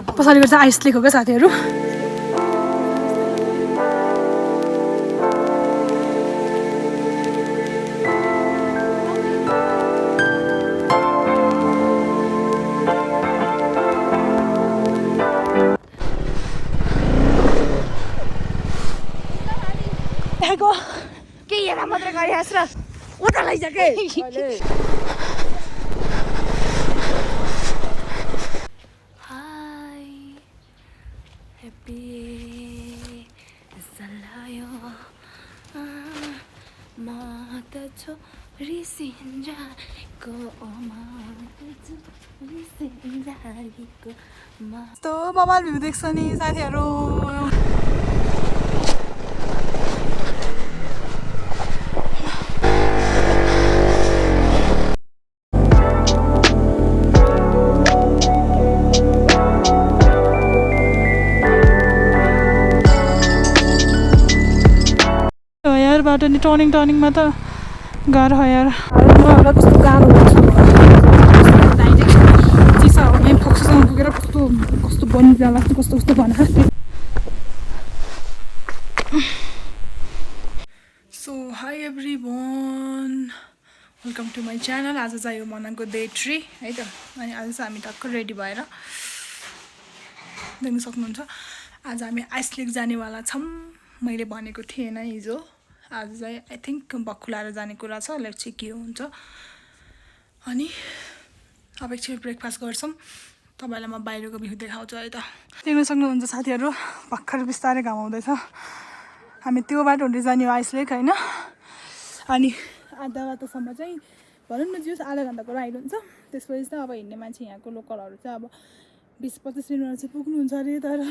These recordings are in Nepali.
पछाडिको चाहिँ आइस लेक हो क्या साथीहरू। के हेरा मात्रै गरिहास् र उता लैजा के हाय ह्याप्पी सलायो म त छोरी सिन्जाको यस्तो बबाल भ्यू देख्छ नि साथीहरू। बाटो नि टर्निङमा त गाह्रो हो यार। कस्तो गाह्रो हुन्छ चिसा हो यहीँ फोक्सोसँग पुगेर कस्तो बनिजाला कस्तो भन। So hi everyone, welcome to my channel. आज चाहिँ यो मनाङको डे 3 है त। अनि आज चाहिँ हामी टक्क रेडी भएर देख्न सक्नुहुन्छ आज हामी आइस लेक जानेवाला छौँ। मैले भनेको थिएन हिजो, आज चाहिँ आई थिङ्क बक्खु लाएर जाने कुरा छ। लेट्स सी के हुन्छ। अनि अब एकछिन ब्रेकफास्ट गर्छौँ, तपाईँलाई म बाहिरको भ्यू देखाउँछु है त। देख्न सक्नुहुन्छ साथीहरू भर्खर बिस्तारै घाम आउँदैछ। हामी त्यो बाटोहरू जाने हो आइस लेक होइन। अनि आधा बाटोसम्म चाहिँ भनौँ न जस आधा घन्टाको राइड हुन्छ। त्यसपछि चाहिँ अब हिँड्ने मान्छे यहाँको लोकलहरू चाहिँ अब 20-25 मिनटमा चाहिँ पुग्नुहुन्छ अरे। तर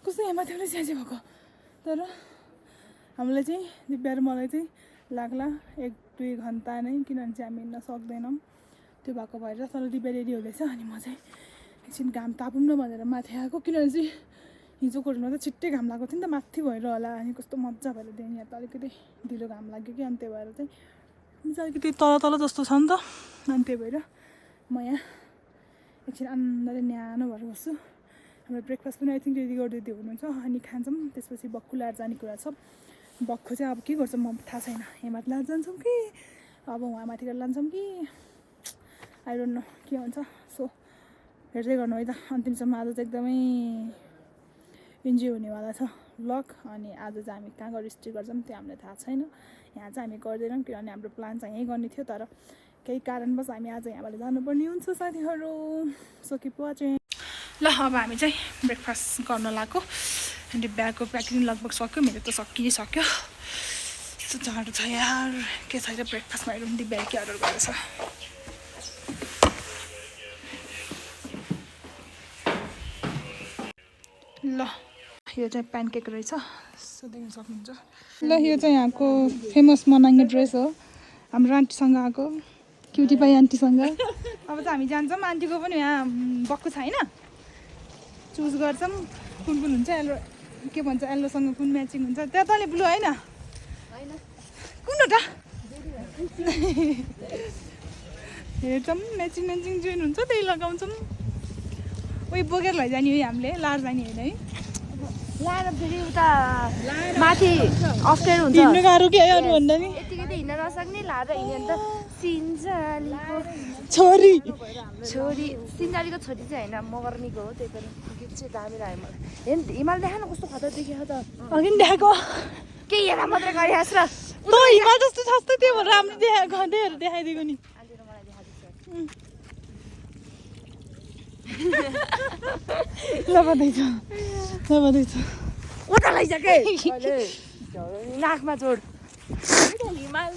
कस्तो यहाँ माथि पनि स्याहार्छ भएको। तर हामीलाई चाहिँ दिव्या र मलाई चाहिँ लाग्ला 1-2 घन्टा नै, किनभने चाहिँ हामी हिँड्न सक्दैनौँ त्यो भएको भएर। तर दिव्या रेडी हुँदैछ अनि म चाहिँ एकछिन घाम तापौँ न भनेर माथि आएको। किनभने चाहिँ हिजोको दिनमा चाहिँ छिट्टै घाम लागेको थियो नि त, माथि भएर होला। अनि कस्तो मजा भएर दिएँ, यहाँ त अलिकति ढिलो घाम लाग्यो कि। अनि त्यही भएर चाहिँ अलिकति तल जस्तो छ नि त। अनि त्यही भएर म यहाँ एकछिन आनन्दले न्यानो भएर बस्छु। हाम्रो ब्रेकफास्ट पनि आई थिङ्क रेडी गरिदिँदै हुनुहुन्छ। अनि खान्छौँ, त्यसपछि बक्खु ल्याएर जाने कुरा छ। बक्खु चाहिँ अब के गर्छ म थाहा छैन। यहाँ माथि लाएर जान्छौँ कि अब उहाँ माथि गएर लान्छौँ कि आई डोन्ट नो के हुन्छ। सो हेर्दै गर्नु है त अन्तिमसम्म। आज चाहिँ एकदमै इन्जोय हुनेवाला छ भ्लग। अनि आज चाहिँ हामी कहाँ गएर स्टे गर्छौँ त्यो हामीलाई थाहा छैन। यहाँ चाहिँ हामी गर्दैनौँ किनभने हाम्रो प्लान चाहिँ यहीँ गर्ने थियो। तर केही कारणवश हामी आज यहाँबाट जानुपर्ने हुन्छ साथीहरू। So keep watching. ल अब हामी चाहिँ ब्रेकफास्ट गर्न लाग्यो। अनि ब्यागको प्याकिङ लगभग सक्यो, मेरो त सकिसक्यो। यस्तो जाडो छ यार, के छैन ब्रेकफास्टमा हेरौँ दिव्याले के अर्डर गरेछ। ल यो चाहिँ प्यानकेक रहेछ, यस्तो देख्न सक्नुहुन्छ। ल यो चाहिँ यहाँको फेमस मनाङे ड्रेस हो, हाम्रो आन्टीसँग आएको, क्युटी पाई आन्टीसँग। अब चाहिँ हामी जान्छौँ। आन्टीको पनि यहाँ बक्खु छैन, चुज गर्छौँ कुन हुन्छ। एल्लो के भन्छ, एल्लोसँग कुन म्याचिङ हुन्छ। त्यहाँ तैँले ब्लू होइन कुन एउटा हेर्छौँ म्याचिङ जुन हुन्छ त्यही लगाउँछौँ। उयो बोकेर लैजाने हो हामीले, लाएर जाने होइन है। लाएर फेरि उता माथि अप्ठ्यारो हुन्छ, हिँड्नु गाह्रो कि अरू भन्दा नि। यतिकै त हिँड्न नसक्ने, लाएर हिँड्यो भने त सिन्जालीको छोरी सिन्जालीको छोरी चाहिँ होइन मगर्नीको हो। त्यही पनि गीत चाहिँ दामी लाग्यो मलाई। हेर्नु हिमाल देखा न कस्तो खतरा देखियो त। अघि नि देखाएको के हेरा मात्रै गरिहास् र त हिमाल जस्तो छ त। त्यो भएर हामीले देखाएको खँदैहरू देखाइदिएको नि। आन्टी र मलाई देखाइदिन्छ। ल बधाई छ उता लैजा के नाकमा जोड हिमाल।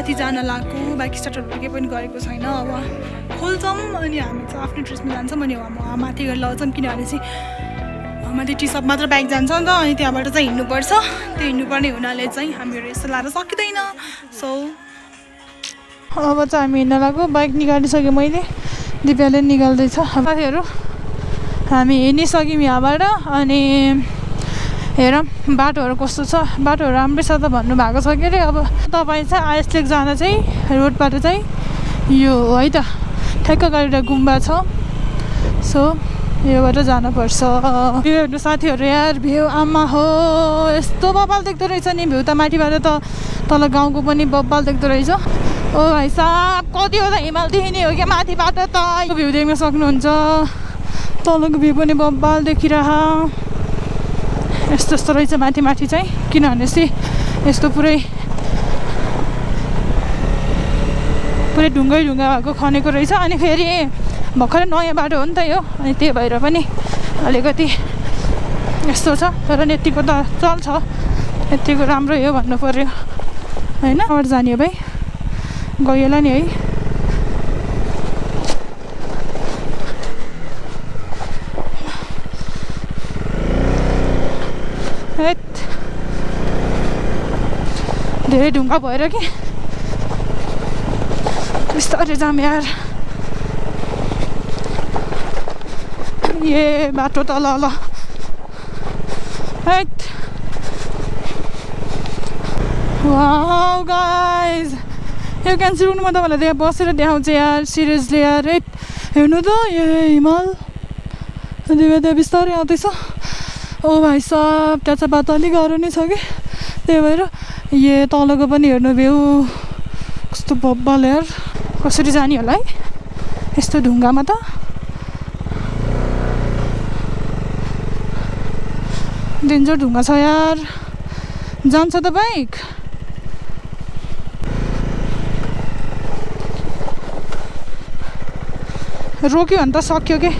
माथि जान लागेको बाइक स्टार्टहरू केही पनि गरेको छैन अब खोल्छौँ अनि हामी चाहिँ आफ्नो ड्रेसमा जान्छौँ अनि माथि गएर लगाउँछौँ किनभने चाहिँ माथि टी सर्ट मात्र बाइक जान्छ नि त अनि त्यहाँबाट चाहिँ हिँड्नुपर्छ त्यो हिँड्नुपर्ने हुनाले चाहिँ हामीहरू यस्तो लाएर सकिँदैन सो अब चाहिँ हामी हिँड्न लाग्यो बाइक निकालिसकेँ मैले दिव्याले निकाल्दैछ साथीहरू हामी हिँडिसक्यौँ यहाँबाट अनि हेरौँ बाटोहरू कस्तो छ बाटोहरू राम्रै छ त भन्नुभएको छ के अरे अब तपाईँ चाहिँ आइसलेक जाँदा चाहिँ रोडबाट चाहिँ यो हो है त ठ्याक्क गरेर गुम्बा छ सो योबाट जानुपर्छ भ्यू हेर्नु साथीहरू यार भ्यू आमा हो यस्तो बब्बाल देख्दो रहेछ नि भ्यू त माथिबाट त तल गाउँको पनि बब्बाल देख्दो रहेछ ओ भाइ साहब कतिवटा हिमाल देखिने हो क्या माथिबाट त भ्यू देख्न सक्नुहुन्छ तलको भ्यू पनि बब्बाल देखिरह यस्तो यस्तो रहेछ माथि माथि चाहिँ किनभने चाहिँ यस्तो पुरै ढुङ्गै ढुङ्गा भएको खनेको रहेछ अनि फेरि भर्खरै नयाँ बाटो हो नि त यो अनि त्यही भएर पनि अलिकति यस्तो छ तर यतिको त चल्छ यतिको राम्रो हो भन्नु पर्यो होइन अरू जाने हो भाइ गयो होला नि है धेरै ढुङ्गा भएर कि बिस्तारै जाम यार ए बाटो त ल वाउ गाइज यो क्यान्सर गर्नु म तपाईँलाई त्यहाँ बसेर देखाउँछ यार सिरियसली यार हेर्नु त ए हिमाल त्यहाँ बिस्तारै आउँदैछ ओ भाइ साहब त्यहाँ चाहिँ बाटो अलिक गाह्रो नै छ कि त्यही भएर ए तलको पनि हेर्नु भ्यू कस्तो बब्बाल यार कसरी जाने होला है यस्तो ढुङ्गामा त डेन्जर ढुङ्गा छ यार जान्छ त बाइक रोक्यो भने त सक्यो के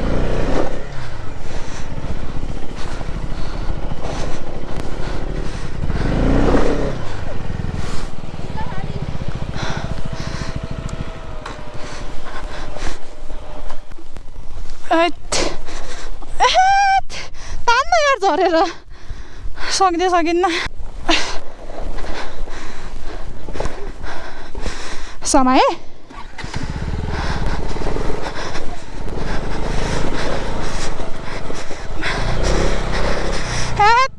तान्न यार झरेर सकिन्न समय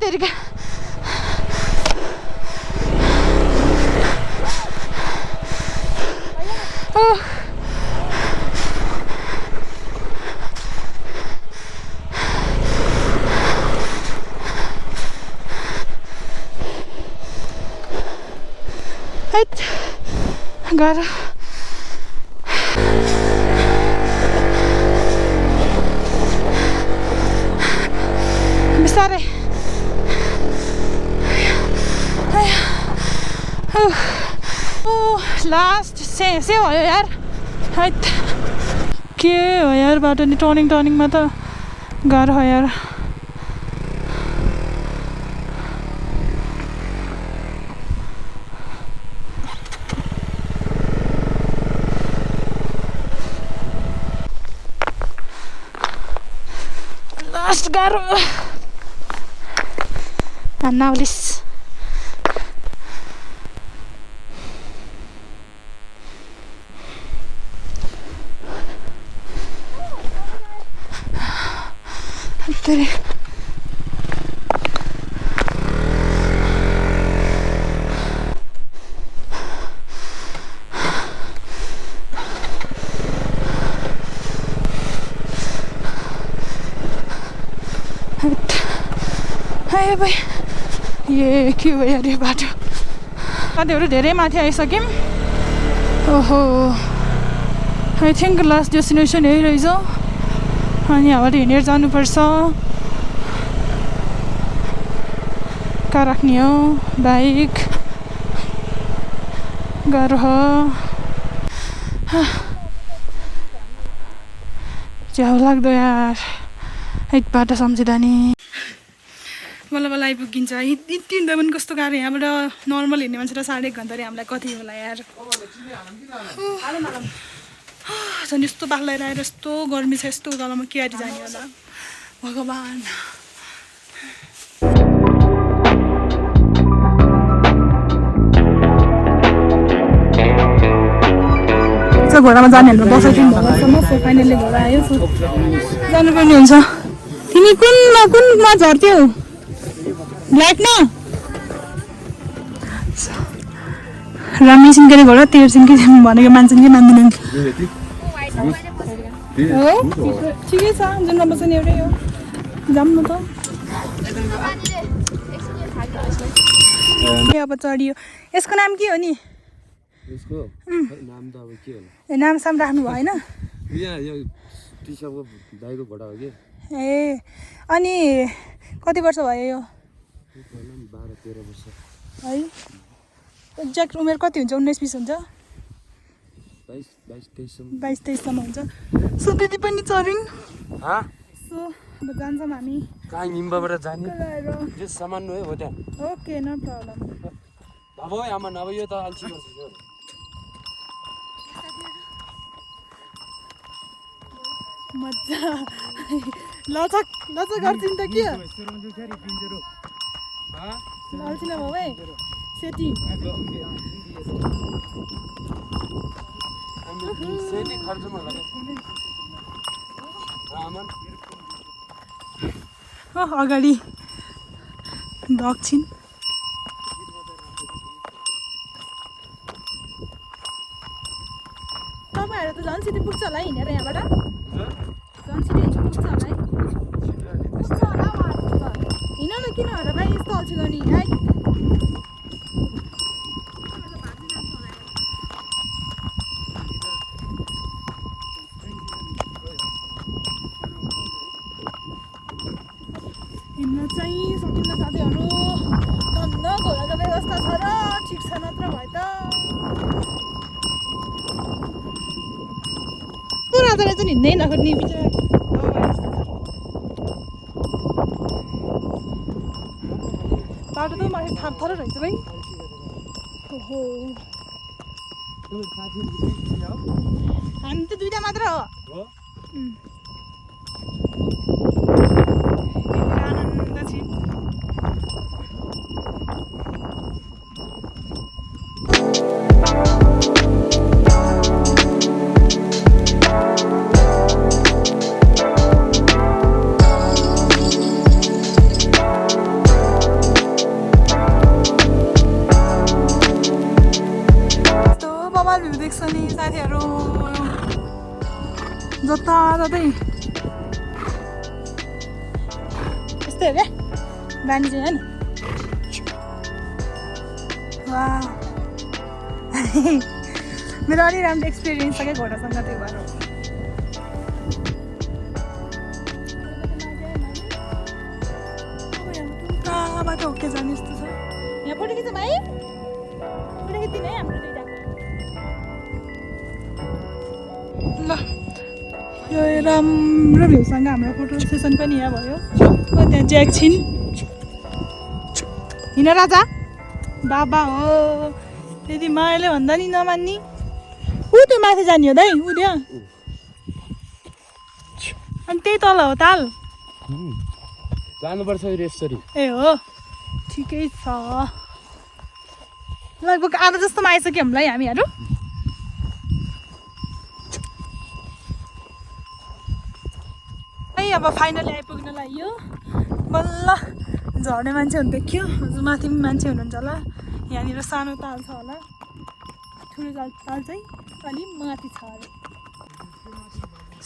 तेरिका गाह्रो बिस्तारै लास्ट से भयो यार हैट के हो यार बाटो नि टर्निङमा त गाह्रो हो यार लास्ट गाह्रो नाउलिस तेरे आयो भाइ ए के हो यार यो बाटो साथीहरू धेरै माथि आइसक्यौँ ओहो आई थिङ्क लास्ट डेस्टिनेसन यही रहेछ अनि यहाँबाट हिँडेर जानुपर्छ कहाँ राख्ने हो बाइक गाह्रो हो च्याउ लाग्दो यार एक बाटो सम्झिँदा नि बल्ल बल्ल आइपुगिन्छ यति हिँड्दा पनि कस्तो गाह्रो यहाँबाट नर्मल हिँड्ने मान्छेलाई 1.5 घन्टाले हामीलाई कति होला यार झन् यस्तो बाख्लाएर आएर यस्तो गर्मी छ यस्तो उकालोमा के गरी जाने होला भगवान् घोडामा जाने हाम्रो बसाइदिनु भएकोसम्म फाइनल्ली घोडा आयो जानुपर्ने हुन्छ तिमी कुनमा झर्थ्यौ ब्ल्याकमा रामी सिन्केले घोडा तेरो सिन्के भनेको मान्छन् कि मान्दैनन् हो ठिकै छ जुन नबस्ने एउटै हो जाऊँ न त अब चढियो यसको नाम के हो नि यसको नाम त अब के होला नाम साम राख्नु भएन यहाँ यो टिसपको दाइको घोडा हो कि ए अनि कति वर्ष भयो यो 12-13 वर्ष है एक्ज्याक्ट उमेर कति हुन्छ 19-20 हुन्छ 22-23 सम्म हुन्छ सो दिदी पनि चढिन् सो अब जान्छौँ हामी कहाँ निम्बाबाट जाने जे सामान हो त्यहाँ ओके नो प्रब्लम अब आमान अब यो त अल्छी गर्छ मजा लचक गर्छिन् त के अल्छी नभऊ है सेटिङ सेती खर्च मलाई अगाडि दक्षिण तपाईँहरू त झन् सिटी पुग्छ होला हिँडेर यहाँबाट झन् सिटी पुग्छ होला है हिँड न किन होला भाइ यस्तो अल्छी गर्ने है हिँड्न चाहिँ सकिन्न साथीहरू धन्न घोडाको व्यवस्था छ र ठिक छ नत्र भए त राजाले चाहिँ हिँड्नै नखोज्ने बिचरा बाटो त मलाई थर रहेछ भाइ ओहो हामी त 2टा मात्र हो आनन्द छि देख्छ नि साथीहरू जताततै यस्तै हो क्या बानी चाहिँ होइन मेरो अलि राम्रो एक्सपिरियन्स छ क्या घोडासँग त्यो भएर कहाँबाट ओके जाने जस्तो छ यहाँ फोटो खिच्छ भाइ फोटो खिच्दिनु है हाम्रो 2टा ल यो राम्रो भ्यूसँग हाम्रो फोटो सेसन पनि यहाँ भयो त्यहाँ चाहिँ एकछिन हिँड राजा बाबा हो त्यति मायाले भन्दा नि नमान्ने ऊ त्यो माथि जाने हो दाइ ऊ त्यहाँ अनि त्यही तल हो ताल जानुपर्छ रेसरी ए हो ठिकै छ लगभग आधा जस्तोमा आइसक्यो हामीलाई हामीहरू अब फाइनली आइपुग्न लाग्यो बल्ल झर्ने मान्छेहरू देखियो हजुर माथि पनि मान्छे हुनुहुन्छ होला यहाँनिर सानो ताल छ होला ठुलो ताल चाहिँ अलि माथि छ अरे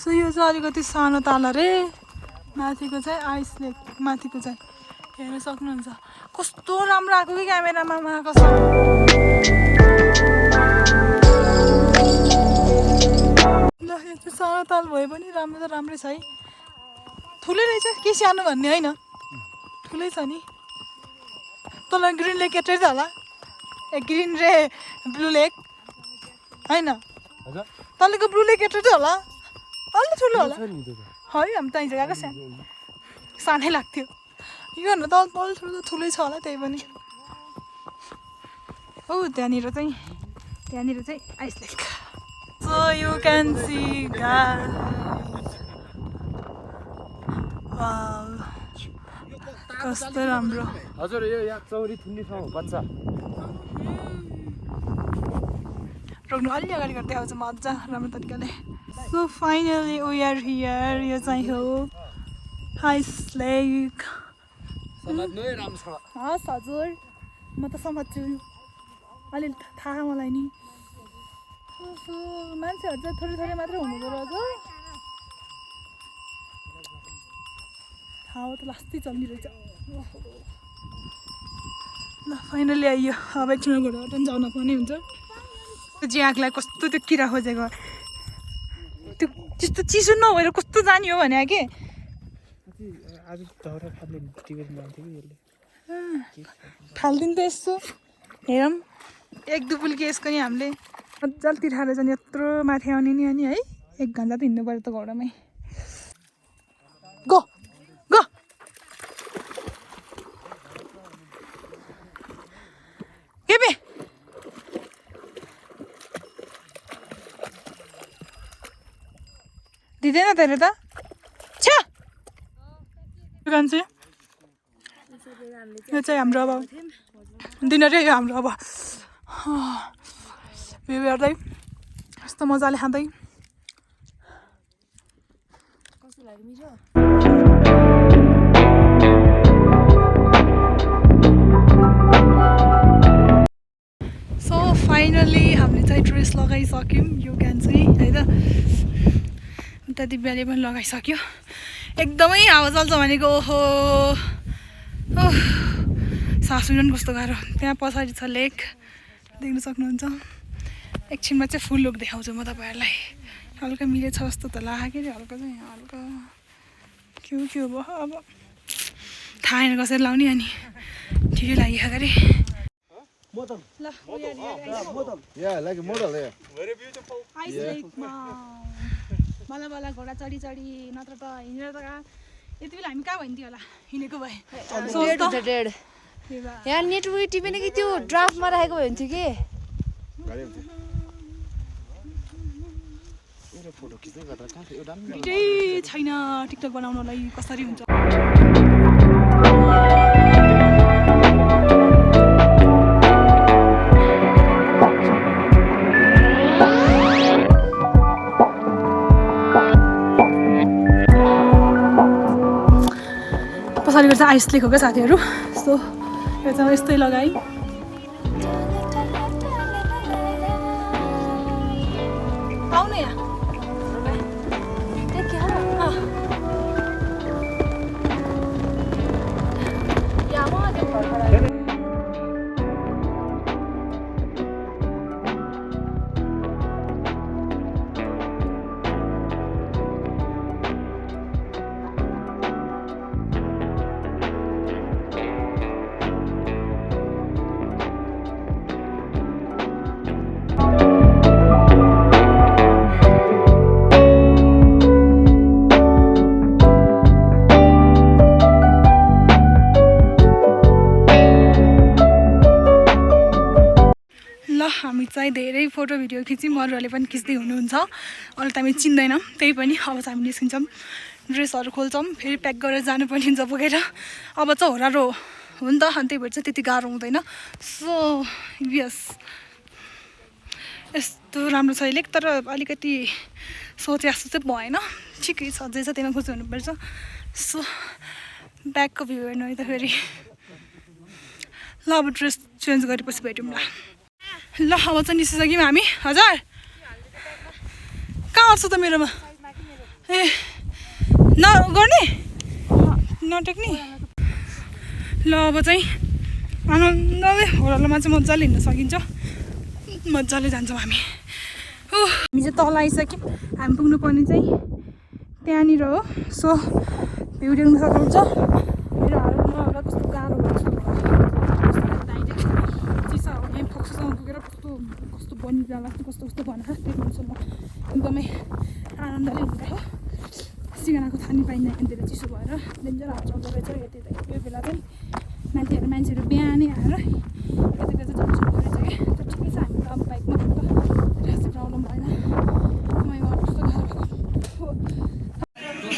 सो यो चाहिँ अलिकति सानो ताल अरे माथिको चाहिँ आइस लेक माथिको चाहिँ हेर्न सक्नुहुन्छ कस्तो राम्रो आएको कि क्यामेरामा उहाँको छ ल यो चाहिँ सानो ताल भए पनि राम्रो त राम्रै छ है ठुलै रहेछ के सानो भन्ने होइन ठुलै छ नि तल ग्रिन लेक एट्रै छ होला ए ग्रिन रे ब्लू लेक होइन तलको ब्लू लेक एट्रै होला अलि ठुलो होला है हामी त हिजो गएको सानै लाग्थ्यो यो हेर्नु तल तल ठुलै छ होला त्यही पनि त्यहाँनिर चाहिँ ice lake so you can see कस्तो राम्रो हजुर यो यहाँ चौरी थुन्ने ठाउँ हो बच्चा रोक्नु अलि अगाडि गर्दै आउँछ मजा राम्रो तरिकाले so finally we are here यो चाहिँ हो आइस लेक समात्नु है राम्रो छ हस् हजुर म त समात्छु अलिअलि थाहा मलाई नि मान्छेहरू चाहिँ थोरै थोरै मात्रै हुनुहुँदो रहेछ हावा त लास्टै चल्ने रहेछ ल फाइनली आइयो अब एकछिन घोडाबाट पनि जान पर्ने हुन्छ त्यो ज्याकलाई कस्तो त्यो किरा खोजेको त्यो त्यस्तो चिसो नभएर कस्तो जाने हो भने कि आज दाउरा फाल्ने टिभेट जान्थ्यो कि यसले फालिदिनु त यसो हेरौँ एक दुपुल्की यसको नि हामीले मजाले तिर्खाएर जाने यत्रो माथि आउने नि अनि है 1 घन्टा त हिँड्नु पऱ्यो त घोडामै गो गो के दिँदैन तेरो त छ्या यो चाहिँ हाम्रो अब दिनरै यो हाम्रो अब भ्यू हेर्दै यस्तो मजाले खाँदै सो फाइनली हामीले चाहिँ ड्रेस लगाइसक्यौँ यो क्यान चाहिँ है त उता दिव्याले पनि लगाइसक्यो एकदमै हावा चल्छ भनेको ओहो सास लिनु कस्तो गाह्रो त्यहाँ पछाडि छ लेक देख्न सक्नुहुन्छ एकछिनमा चाहिँ फुल लुक देखाउँछु म तपाईँहरूलाई हल्का मिलेछ जस्तो त लाग्यो अरे हल्का चाहिँ हल्का के हो भयो अब थाहा छैन कसरी लाउने अनि ठिकै लाग्यो अगाडि ल आइस लेकमा बल्ल बल्ल घोडा चढी नत्र त हिँडेर त यति बेला हामी कहाँ भन्थ्यो होला हिँडेको भए यहाँ नेटवर्क टिपेन कि त्यो ड्राफ्टमा राखेको भयो हुन्थ्यो कि भिडियो छैन टिकटक बनाउनलाई कसरी हुन्छ पछाडि चाहिँ आइस लेक हो क्या साथीहरू सो यो चाहिँ यस्तै लगाएँ आउनु यहाँ हामी चाहिँ धेरै फोटो भिडियो खिच्यौँ अरूहरूले पनि खिच्दै हुनुहुन्छ अहिले त हामी चिन्दैनौँ त्यही पनि अब चाहिँ हामी निस्किन्छौँ ड्रेसहरू खोल्छौँ फेरि प्याक गरेर जानुपर्ने हुन्छ पुगेर अब चाहिँ होरारो हो नि त अनि त्यही भएर चाहिँ त्यति गाह्रो हुँदैन सो यस यस्तो राम्रो छ लेक तर अलिकति सोचे जस्तो चाहिँ भएन ठिकै छ जे छ त्यहीमा खुसी हुनुपर्छ सो ब्याकको भ्यू हेर्नु है त फेरि ल अब ड्रेस चेन्ज गरेपछि भेटौँ ल अब चाहिँ निस्किसक्यौँ हामी हजुर कहाँ आउँछ त मेरोमा ए नगर्ने नटेक्ने ल अब चाहिँ आनन्दले होटलमा चाहिँ मजाले हिँड्न सकिन्छ मजाले जान्छौँ हामी हामी चाहिँ तल आइसक्यौँ हामी पुग्नु पर्ने चाहिँ त्यहाँनिर हो सो भ्यू देख्न सक्नुहुन्छ मेरो हालतमा कस्तो गाह्रो भयो चिसा हो यहाँ फोक्सोसँग पुगेर कस्तो बनिरहला कस्तो कस्तो भनेर देख्नुहुन्छ म एकदमै आनन्दले हिँडेको सिगानाको थानी पाइन्न यहाँतिर चिसो भएर डेन्जर हावा चल्दो रहेछ यति यो बेला चाहिँ मान्छेहरू बिहानै आएर यतिको चाहिँ झन् सक्दो रहेछ कि तर ठिकै छ हामी त अब बाइकमा त्यस्तो प्रब्लम भएन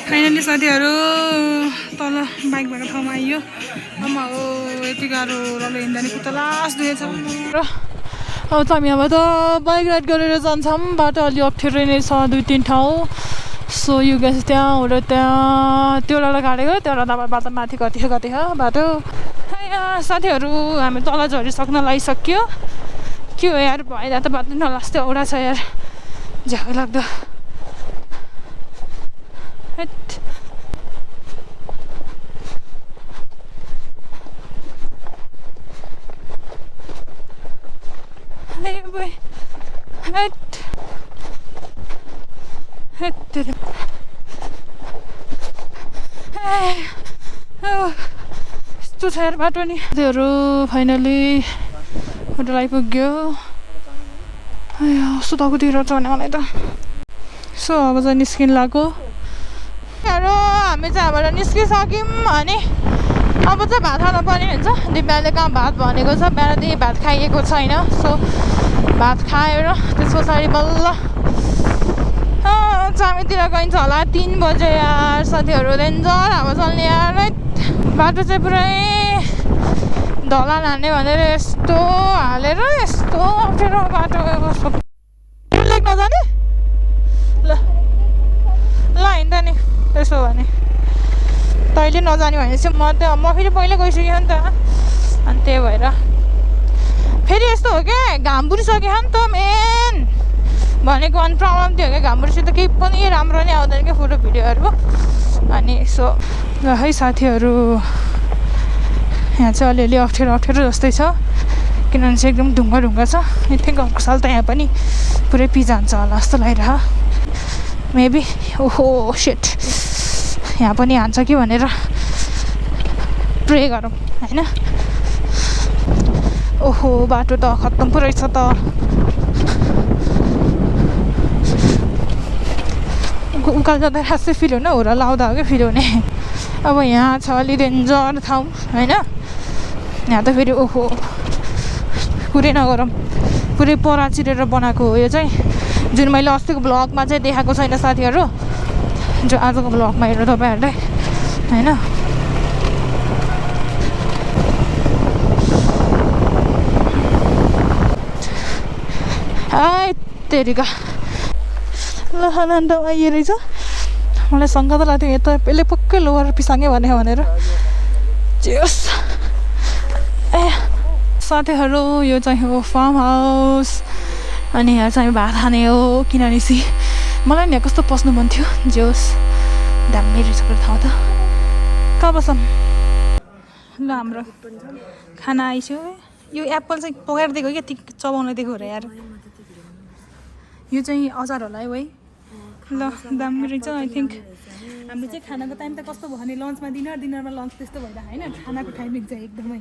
फाइनली साथीहरू तल बाइक भएको ठाउँमा आइयो अब यति गाह्रो रलो हिँड्दा कुता लास्ट दुखेछ र अब चाहिँ हामी अब त बाइक राइड गरेर जान्छौँ बाटो अलि अप्ठ्यारो नै छ 2-3 ठाउँ सो यो गाइस त्यहाँबाट त्यहाँ त्यो एउटा गाडेको त्यो एउटा बाटो माथि कति हो बाटो साथीहरू हामी तल झरिसक्न लागिसक्यो के हो यार भइदा त बाटो नलास्दै औडा छ यार झ्याउ लाग्दो यस्तो छ यार बाटो नि त्योहरू फाइनली होटल आइपुग्यो सुताकोतिर छ भने मलाई त सो अब चाहिँ निस्किन लाग्यो हामी चाहिँ यहाँबाट निस्किसक्यौँ अनि अब चाहिँ भात खानु पर्ने हुन्छ दिव्याले कहाँ भात भनेको छ बिहानदेखि भात खाइएको छैन सो भात खाएर त्यस पछाडि बल्ल चामीतिर गइन्छ होला 3 बजे यार साथीहरू डेन्जर हावा चल्ने यार बाटो चाहिँ पुरै ढलान हान्ने भनेर यस्तो हालेर यस्तो अप्ठ्यारो बाटो लेक नजाने ल हिँड्दा नि त्यसो भने तैँले नजाने भनेपछि म फेरि पहिल्यै गइसकेँ नि त अनि त्यही भएर फेरि यस्तो हो क्या घाम बुलिसक्यो नि त मेन भनेको अनि प्रब्लम त्यो हो क्या घाम बुलिसक्यो त केही पनि राम्रो नै आउँदैन क्या फोटो भिडियोहरू अनि सो ल है साथीहरू यहाँ चाहिँ अलिअलि अप्ठ्यारो जस्तै छ किनभने चाहिँ एकदम ढुङ्गा छ आई थिङ्क अर्को साल त यहाँ पनि पुरै पिजान्छ होला जस्तो लागिरह मेबी ओहो सेट यहाँ पनि हान्छ कि भनेर प्रे गरौँ होइन ओहो बाटो त खत्तम पो रहेछ त उकालो जाँदा खासै फिल हुने हो र लाउँदा हो क्या फिल हुने अब यहाँ छ अलि डेन्जर ठाउँ होइन यहाँ त फेरि ओहो कुरै नगरौँ पुरै परा चिरेर बनाएको हो यो चाहिँ जुन मैले अस्तिको भ्लगमा चाहिँ देखाएको छैन साथीहरू जो आजको भ्लगमा हेर्नु तपाईँहरूले होइन तेरिका ल अन्त आइए रहेछ मलाई शङ्का त लाग्थ्यो यता यसले पक्कै लोवर पिसाङ्गे भनेर जेस ए साथीहरू यो चाहिँ हो फार्म हाउस अनि यहाँ चाहिँ भात खाने हो किनभने मलाई नि कस्तो पस्नु मन थियो जे होस् दामी रहेछ ठाउँ त कहाँ बसौँ ल हाम्रो खाना आइसक्यो यो एप्पल चाहिँ पकाएर दिएको क्या ठिक चबाउन दिएको हो र यार यो चाहिँ अचार होला है ल दामी रहेछ आई थिङ्क हाम्रो चाहिँ खानाको टाइम त कस्तो भयो भने लन्चमा डिनरमा लन्च त्यस्तो भएर होइन खानाको टाइमिङ चाहिँ एकदमै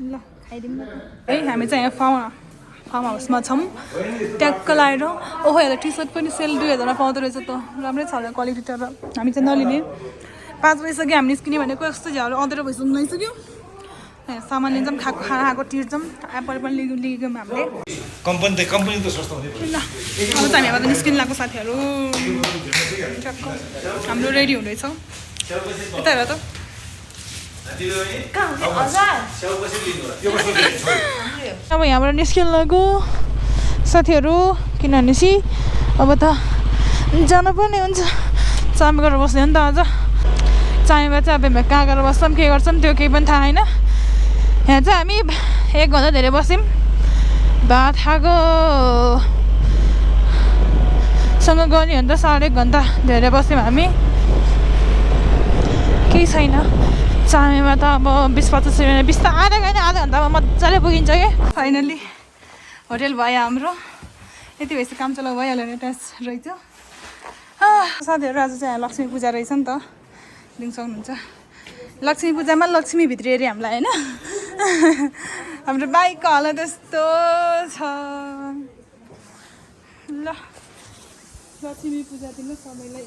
ल खाइदिउँ न है हामी चाहिँ यहाँ फार्म हाउसमा छौँ ट्याक्क लगाएर ओहो हेर टी सर्ट पनि सेल 2000मा पाउँदो रहेछ त राम्रै छ होला क्वालिटी तर हामी चाहिँ नलिने 5 बजीसक्यो हामी निस्किने भनेको यस्तो झ्याउरो अँधेरो भइसक्नु लागिसक्यो सामान लिन्छौँ खाएको तिर्छौँ एप्पल पनि लिगौँ हामीले कम्पनी त सस्तो हुने ल अब चाहिँ हामीबाट निस्किनु लाग्यो साथीहरू ट्याक्क हाम्रो रेडी हुँदैछ यता हेर त अब यहाँबाट निस्किनु लाग्यो साथीहरू किनभने अब त जानुपर्ने हुन्छ चामी गरेर बस्ने हो नि त आज चामीमा चाहिँ अब हामी कहाँ गएर बस्छौँ के गर्छौँ त्यो केही पनि थाहा होइन यहाँ चाहिँ हामी 1 घन्टा धेरै बस्यौँ भात खाएको सँग गर्ने हो नि त 1.5 घन्टा धेरै बस्यौँ हामी केही छैन चामीमा त अब 20-25 मिनट 20 त आधा घन्टामा मजाले पुगिन्छ क्या फाइनली होटेल भयो हाम्रो यति भएपछि काम चलाउ भइहाल्यो भने ट्याच रहेछ साथीहरू आज चाहिँ लक्ष्मी पूजा रहेछ नि त दिन सक्नुहुन्छ लक्ष्मी पूजामा लक्ष्मी भित्री अरे हामीलाई होइन हाम्रो बाइकको हालत यस्तो छ ल लक्ष्मी पूजा दिन सबैलाई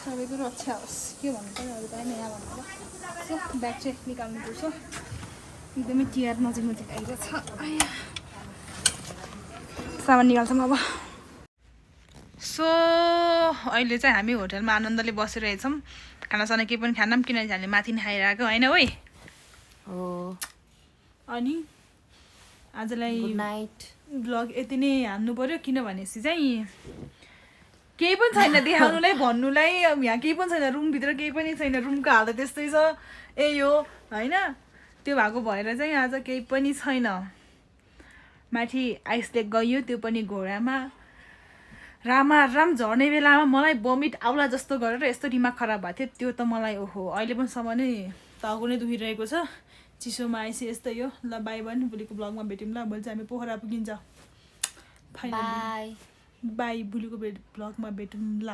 सबैको रक्षा होस् के भन्नु पर्यो अरू त यहाँ भन्नु सो ब्याग चाहिँ निकाल्नुपर्छ एकदमै टियर नजिक नजिक आइरहेछ सामान निकाल्छौँ अब सो अहिले चाहिँ हामी होटलमा आनन्दले बसिरहेछौँ खानासाना केही पनि खानौँ किनभने हामीले माथि नै खाइरहेको होइन ओइ हो अनि आजलाई गुड नाइट ब्लग यति नै हान्नु पर्यो किनभनेपछि चाहिँ केही पनि छैन देखाउनुलाई भन्नुलाई अब यहाँ केही पनि छैन रुमभित्र केही पनि छैन रुमको हालत त्यस्तै छ यो होइन त्यो भएको भएर चाहिँ आज केही पनि छैन माथि आइस लेक गयो त्यो पनि घोडामा राम झर्ने बेलामा मलाई बमिट आउला जस्तो गरेर यस्तो दिमाग खराब भएको थियो त्यो त मलाई ओहो अहिले पनि सम्म नै टाउको नै दुखिरहेको छ चिसोमा आएपछि यस्तै हो ल बाई भने भोलिको ब्लगमा भेट्यौँ ल भोलि चाहिँ हामी पोखरा पुगिन्छ बाई बाई भोलिको ब्लगमा भेटौँ ल